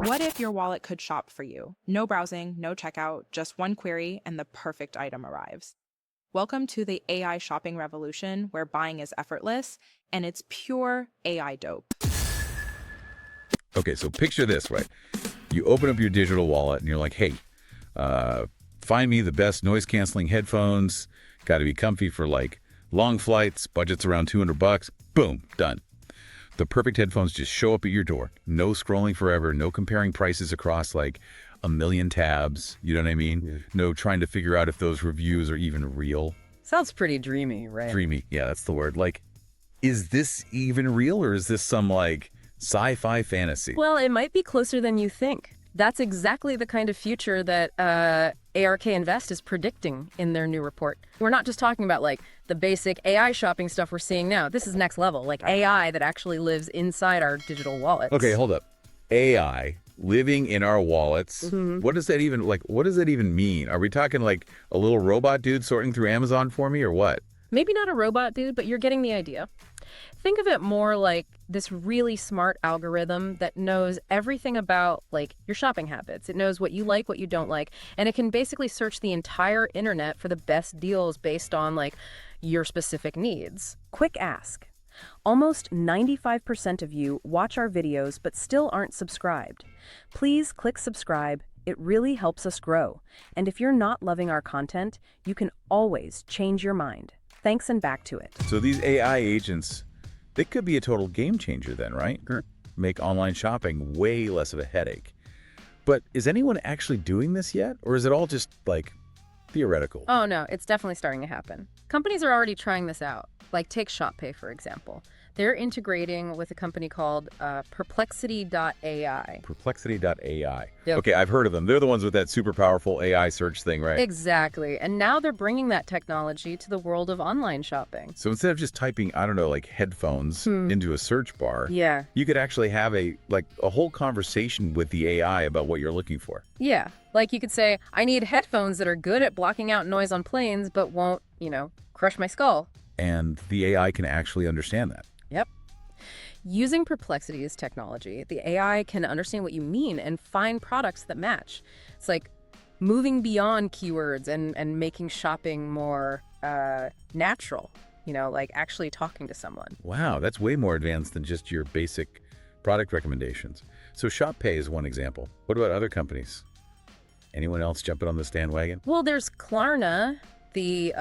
What if your wallet could shop for you? No browsing, no checkout, just one query, and the perfect item arrives. Welcome to the AI shopping revolution, where buying is effortless and it's pure AI dope. Okay, so picture this, right? You open up your digital wallet and you're like, hey, find me the best noise-canceling headphones. Got to be comfy for like long flights. Budget's around $200. Boom, done. The perfect headphones just show up at your door. No scrolling forever, no comparing prices across like a million tabs. You know what I mean? Yeah. No trying to figure out if those reviews are even real. Sounds pretty dreamy, right? Dreamy, yeah, that's the word. Like, is this even real or is this some like sci-fi fantasy? Well, it might be closer than you think. That's exactly the kind of future that ARK Invest is predicting in their new report. We're not just talking about like the basic AI shopping stuff we're seeing now. This is next level, like AI that actually lives inside our digital wallets. Okay, hold up. AI living in our wallets. Mm-hmm. What does that even mean? Are we talking like a little robot dude sorting through Amazon for me or what? Maybe not a robot dude, but you're getting the idea. Think of it more like this really smart algorithm that knows everything about like your shopping habits. It knows what you like, what you don't like, and it can basically search the entire internet for the best deals based on like your specific needs. Quick ask. Almost 95% of you watch our videos but still aren't subscribed. Please click subscribe. It really helps us grow. And if you're not loving our content, you can always change your mind. Thanks, and back to it. So these AI agents, they could be a total game changer then, right? Make online shopping way less of a headache. But is anyone actually doing this yet? Or is it all just like theoretical? Oh no, it's definitely starting to happen. Companies are already trying this out. Like take ShopPay, for example. They're integrating with a company called Perplexity.ai. Perplexity.ai. Yep. Okay, I've heard of them. They're the ones with that super powerful AI search thing, right? Exactly. And now they're bringing that technology to the world of online shopping. So instead of just typing, I don't know, like headphones into a search bar, Yeah. you could actually have a whole conversation with the AI about what you're looking for. Yeah. Like you could say, I need headphones that are good at blocking out noise on planes, but won't, crush my skull. And the AI can actually understand that. Yep. Using Perplexity's technology, the AI can understand what you mean and find products that match. It's like moving beyond keywords and making shopping more natural, like actually talking to someone. Wow, that's way more advanced than just your basic product recommendations. So ShopPay is one example. What about other companies? Anyone else jumping on this bandwagon? Well, there's Klarna, the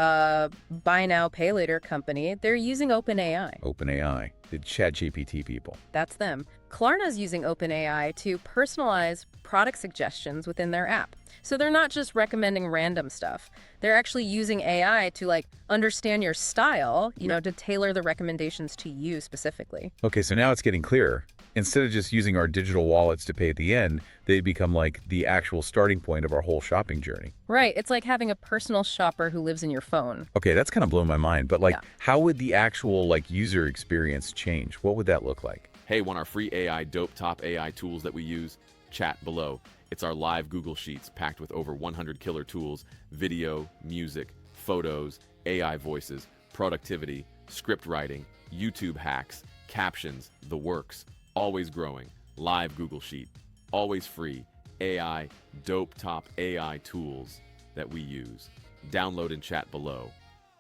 buy now, pay later company. They're using OpenAI. OpenAI, the ChatGPT people. That's them. Klarna's using OpenAI to personalize product suggestions within their app. So they're not just recommending random stuff. They're actually using AI to understand your style, to tailor the recommendations to you specifically. Okay, so now it's getting clearer. Instead of just using our digital wallets to pay at the end, they become like the actual starting point of our whole shopping journey. Right. It's like having a personal shopper who lives in your phone. Okay, that's kind of blowing my mind. But how would the actual user experience change? What would that look like? Hey, want our free AI dope top AI tools that we use? Chat below. It's our live Google Sheets packed with over 100 killer tools, video, music, photos, AI voices, productivity, script writing, YouTube hacks, captions, the works. Always growing. Live Google Sheet. Always free. AI, dope top AI tools that we use. Download and chat below.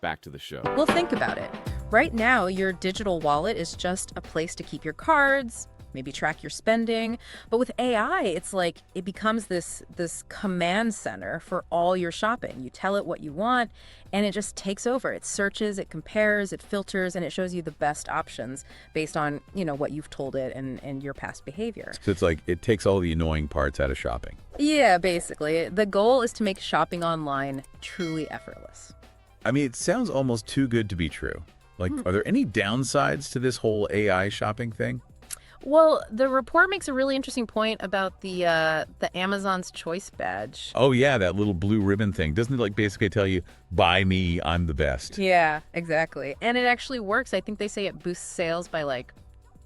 Back to the show. Well, think about it. Right now, your digital wallet is just a place to keep your cards, maybe track your spending. But with AI, it's like it becomes this command center for all your shopping. You tell it what you want, and it just takes over. It searches, it compares, it filters, and it shows you the best options based on, what you've told it and your past behavior. So it's like it takes all the annoying parts out of shopping. Yeah, basically. The goal is to make shopping online truly effortless. I mean, it sounds almost too good to be true. Are there any downsides to this whole AI shopping thing? Well, the report makes a really interesting point about the Amazon's Choice badge. Oh yeah, that little blue ribbon thing. Doesn't it basically tell you, buy me, I'm the best? Yeah, exactly. And it actually works. I think they say it boosts sales by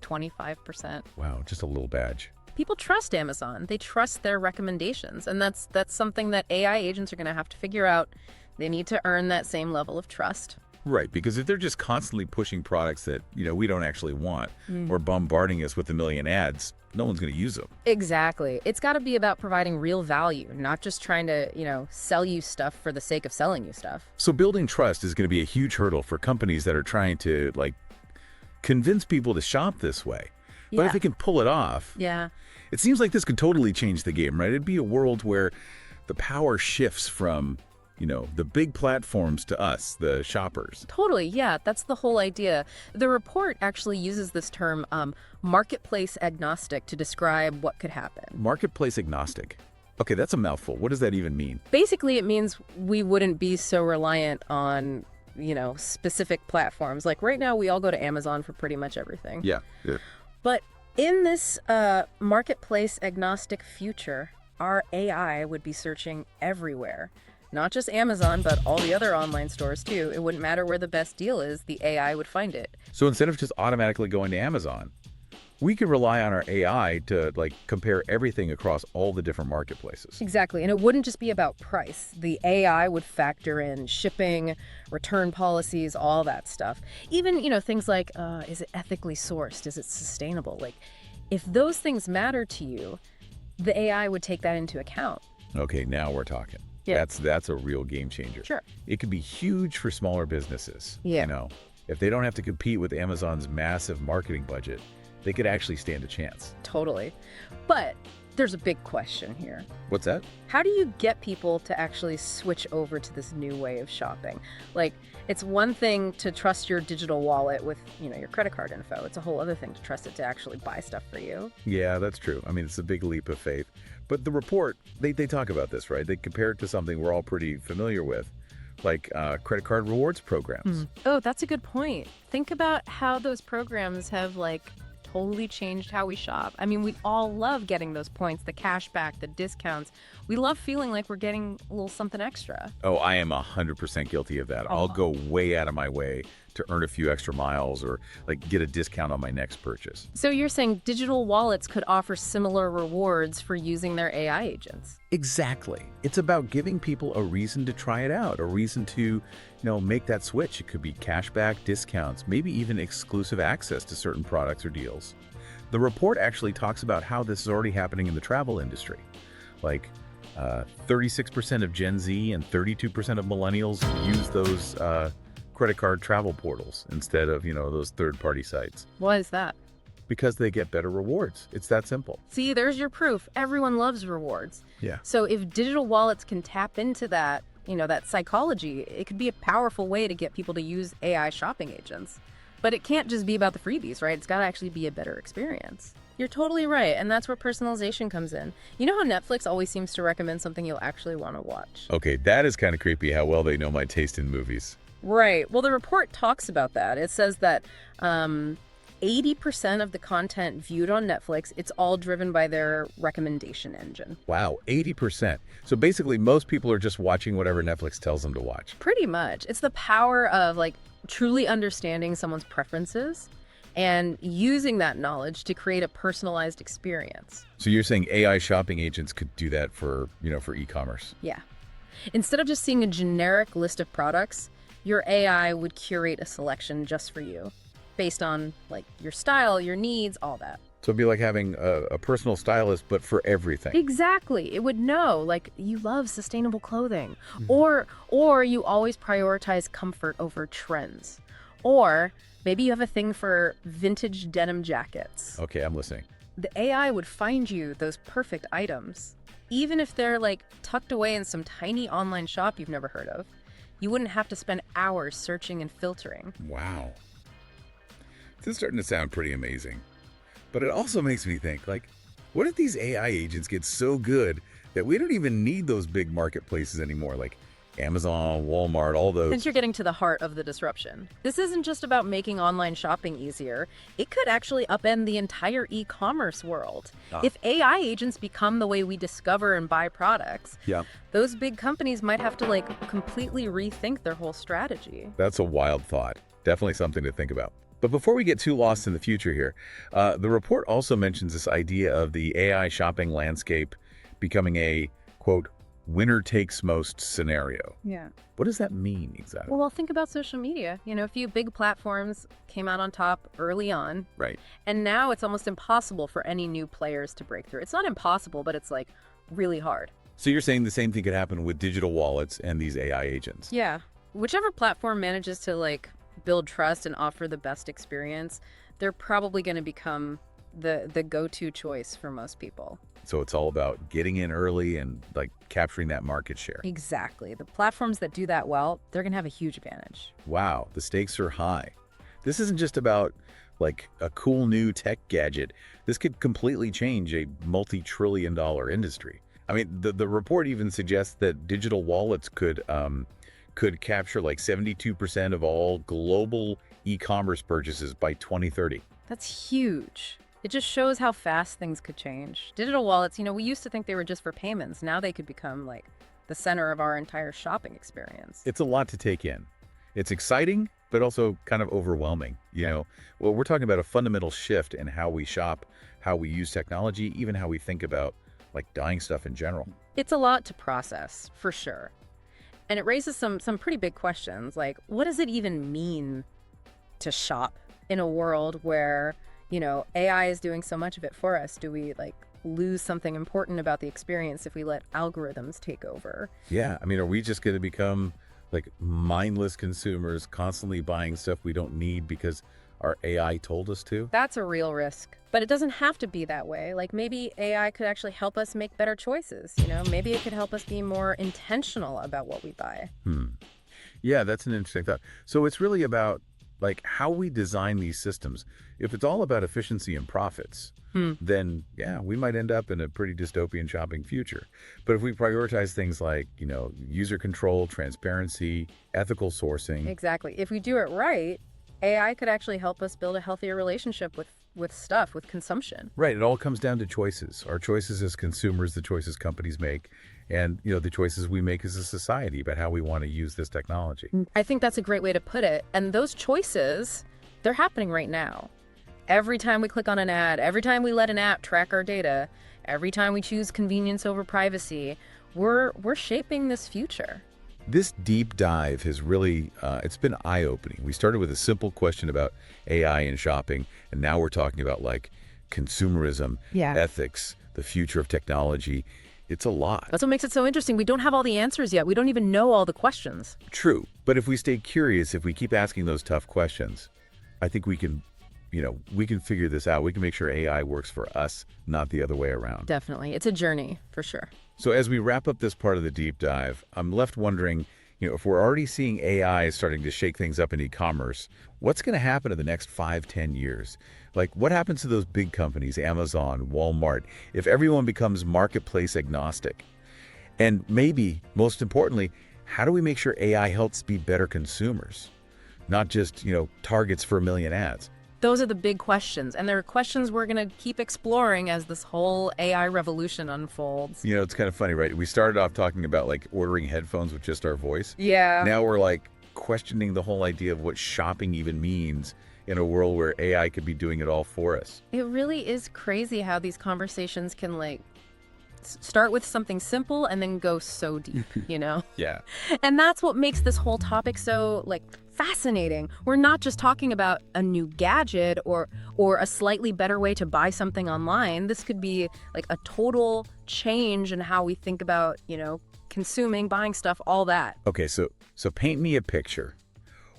25%. Wow, just a little badge. People trust Amazon. They trust their recommendations. And that's something that AI agents are going to have to figure out. They need to earn that same level of trust. Right, because if they're just constantly pushing products that, we don't actually want or bombarding us with a million ads, no one's going to use them. Exactly. It's got to be about providing real value, not just trying to, sell you stuff for the sake of selling you stuff. So building trust is going to be a huge hurdle for companies that are trying to, convince people to shop this way. But if they can pull it off, Yeah. it seems like this could totally change the game, right? It'd be a world where the power shifts from, the big platforms to us, the shoppers. Totally, yeah, that's the whole idea. The report actually uses this term marketplace agnostic to describe what could happen. Marketplace agnostic. Okay, that's a mouthful. What does that even mean? Basically, it means we wouldn't be so reliant on, specific platforms. Like right now, we all go to Amazon for pretty much everything. Yeah. But in this marketplace agnostic future, our AI would be searching everywhere. Not just Amazon, but all the other online stores too. It wouldn't matter where the best deal is, the AI would find it. So instead of just automatically going to Amazon, we could rely on our AI to compare everything across all the different marketplaces. Exactly. And it wouldn't just be about price. The AI would factor in shipping, return policies, all that stuff. Even, things like, is it ethically sourced? Is it sustainable? If those things matter to you, the AI would take that into account. Okay, now we're talking. Yeah. That's a real game changer. Sure. It could be huge for smaller businesses. Yeah. If they don't have to compete with Amazon's massive marketing budget, they could actually stand a chance. Totally. But there's a big question here. What's that? How do you get people to actually switch over to this new way of shopping? It's one thing to trust your digital wallet with, your credit card info. It's a whole other thing to trust it to actually buy stuff for you. Yeah, that's true. I mean, it's a big leap of faith. But the report, they talk about this, right? They compare it to something we're all pretty familiar with, like credit card rewards programs. Oh, that's a good point. Think about how those programs have, totally changed how we shop. I mean, we all love getting those points, the cash back, the discounts. We love feeling like we're getting a little something extra. Oh, I am 100% guilty of that. I'll go way out of my way to earn a few extra miles or get a discount on my next purchase. So you're saying digital wallets could offer similar rewards for using their AI agents? Exactly. It's about giving people a reason to try it out, a reason to, make that switch. It could be cashback, discounts, maybe even exclusive access to certain products or deals. The report actually talks about how this is already happening in the travel industry. 36% of Gen Z and 32% of millennials use those credit card travel portals instead of, those third-party sites. Why is that? Because they get better rewards. It's that simple. See, there's your proof. Everyone loves rewards. Yeah. So if digital wallets can tap into that, that psychology, it could be a powerful way to get people to use AI shopping agents. But it can't just be about the freebies, right? It's got to actually be a better experience. You're totally right, and that's where personalization comes in. You know how Netflix always seems to recommend something you'll actually want to watch? Okay, that is kind of creepy how well they know my taste in movies. Right. Well, the report talks about that. It says that 80% of the content viewed on Netflix, it's all driven by their recommendation engine. Wow, 80%. So basically, most people are just watching whatever Netflix tells them to watch. Pretty much. It's the power of truly understanding someone's preferences and using that knowledge to create a personalized experience. So you're saying AI shopping agents could do that for e-commerce? Yeah. Instead of just seeing a generic list of products, your AI would curate a selection just for you based on your style, your needs, all that. So it'd be like having a personal stylist, but for everything. Exactly. It would know, you love sustainable clothing, or you always prioritize comfort over trends, or maybe you have a thing for vintage denim jackets. Okay, I'm listening. The AI would find you those perfect items, even if they're tucked away in some tiny online shop you've never heard of. You wouldn't have to spend hours searching and filtering. Wow. This is starting to sound pretty amazing. But it also makes me think, what if these AI agents get so good that we don't even need those big marketplaces anymore, like Amazon, Walmart, all those? Since you're getting to the heart of the disruption, this isn't just about making online shopping easier. It could actually upend the entire e-commerce world. If AI agents become the way we discover and buy products, those big companies might have to completely rethink their whole strategy. That's a wild thought. Definitely something to think about. But before we get too lost in the future here, the report also mentions this idea of the AI shopping landscape becoming a, quote, winner takes most scenario. Yeah. What does that mean exactly? Well, think about social media. A few big platforms came out on top early on, Right. and now it's almost impossible for any new players to break through. It's not impossible, but it's like really hard. So you're saying the same thing could happen with digital wallets and these AI agents? Yeah. Whichever platform manages to build trust and offer the best experience, they're probably going to become the go-to choice for most people. So it's all about getting in early and like capturing that market share. Exactly. The platforms that do that well, they're going to have a huge advantage. Wow, the stakes are high. This isn't just about like a cool new tech gadget. This could completely change a multi-trillion-dollar industry. I mean, the report even suggests that digital wallets could capture like 72% of all global e-commerce purchases by 2030. That's huge. It just shows how fast things could change. Digital wallets, we used to think they were just for payments. Now they could become like the center of our entire shopping experience. It's a lot to take in. It's exciting, but also kind of overwhelming. Well, we're talking about a fundamental shift in how we shop, how we use technology, even how we think about like buying stuff in general. It's a lot to process, for sure. And it raises some pretty big questions, like what does it even mean to shop in a world where, AI is doing so much of it for us? Do we lose something important about the experience if we let algorithms take over? Yeah, I mean, are we just going to become like mindless consumers, constantly buying stuff we don't need because our AI told us to? That's a real risk. But it doesn't have to be that way. Maybe AI could actually help us make better choices. Maybe it could help us be more intentional about what we buy. Yeah, that's an interesting thought. So it's really about like how we design these systems. If it's all about efficiency and profits, then yeah, we might end up in a pretty dystopian shopping future. But if we prioritize things like, user control, transparency, ethical sourcing. Exactly. If we do it right, AI could actually help us build a healthier relationship with consumption. Right. It all comes down to choices. Our choices as consumers, the choices companies make, and the choices we make as a society about how we want to use this technology. I think that's a great way to put it. And those choices, they're happening right now. Every time we click on an ad, every time we let an app track our data, every time we choose convenience over privacy, we're shaping this future. This deep dive has really, it's been eye-opening. We started with a simple question about AI and shopping, and now we're talking about like consumerism, ethics, the future of technology. It's a lot. That's what makes it so interesting. We don't have all the answers yet. We don't even know all the questions. True. But if we stay curious, if we keep asking those tough questions, I think we can figure this out. We can make sure AI works for us, not the other way around. Definitely. It's a journey, for sure. So as we wrap up this part of the deep dive, I'm left wondering, if we're already seeing AI starting to shake things up in e-commerce, what's going to happen in the next 5-10 years? Like, what happens to those big companies, Amazon, Walmart, if everyone becomes marketplace agnostic? And maybe, most importantly, how do we make sure AI helps be better consumers? Not just, targets for a million ads. Those are the big questions, and they're questions we're going to keep exploring as this whole AI revolution unfolds. It's kind of funny, right? We started off talking about like ordering headphones with just our voice. Yeah. Now we're like questioning the whole idea of what shopping even means in a world where AI could be doing it all for us. It really is crazy how these conversations can start with something simple and then go so deep, Yeah. And that's what makes this whole topic so fascinating. We're not just talking about a new gadget or a slightly better way to buy something online. This could be a total change in how we think about, consuming, buying stuff, all that. Okay, so paint me a picture.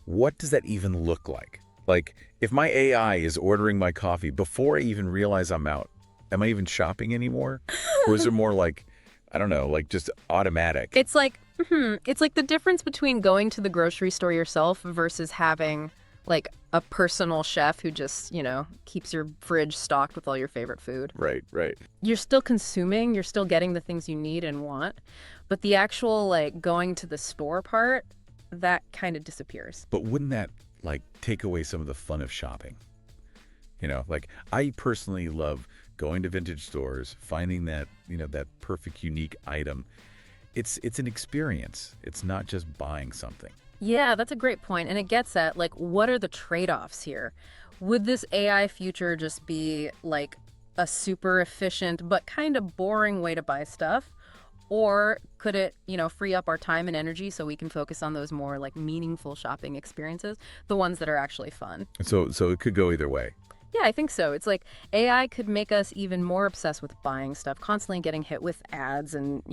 What does that even look like? Like, if my AI is ordering my coffee before I even realize I'm out, am I even shopping anymore? Or is it more I don't know, just automatic? It's it's like the difference between going to the grocery store yourself versus having a personal chef who just, keeps your fridge stocked with all your favorite food. Right. You're still consuming, you're still getting the things you need and want, but the actual going to the store part, that kind of disappears. But wouldn't that take away some of the fun of shopping? I personally love going to vintage stores, finding that, that perfect, unique item. It's an experience. It's not just buying something. Yeah, that's a great point. And it gets at, what are the trade-offs here? Would this AI future just be, a super efficient but kind of boring way to buy stuff? Or could it, free up our time and energy so we can focus on those more like meaningful shopping experiences, the ones that are actually fun? So it could go either way. Yeah, I think so. It's like AI could make us even more obsessed with buying stuff, constantly getting hit with ads and,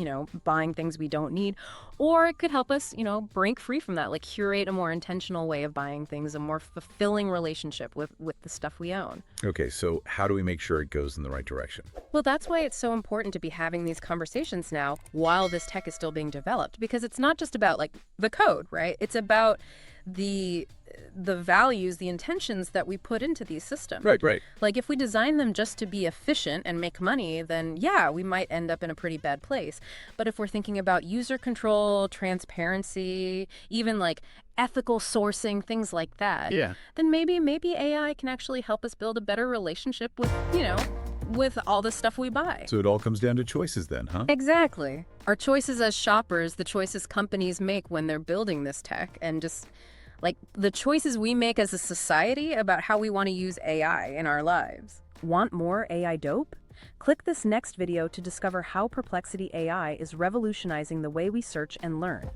buying things we don't need. Or it could help us, break free from that, like curate a more intentional way of buying things, a more fulfilling relationship with the stuff we own. Okay, so how do we make sure it goes in the right direction? Well, that's why it's so important to be having these conversations now while this tech is still being developed, because it's not just about like the code, right? It's about the values, the intentions that we put into these systems. Right. Like if we design them just to be efficient and make money, then yeah, we might end up in a pretty bad place. But if we're thinking about user control, transparency, even like ethical sourcing, things like that, then maybe AI can actually help us build a better relationship with, with all the stuff we buy. So it all comes down to choices then, huh? Exactly. Our choices as shoppers, the choices companies make when they're building this tech, and just like the choices we make as a society about how we want to use AI in our lives. Want more AI dope? Click this next video to discover how Perplexity AI is revolutionizing the way we search and learn.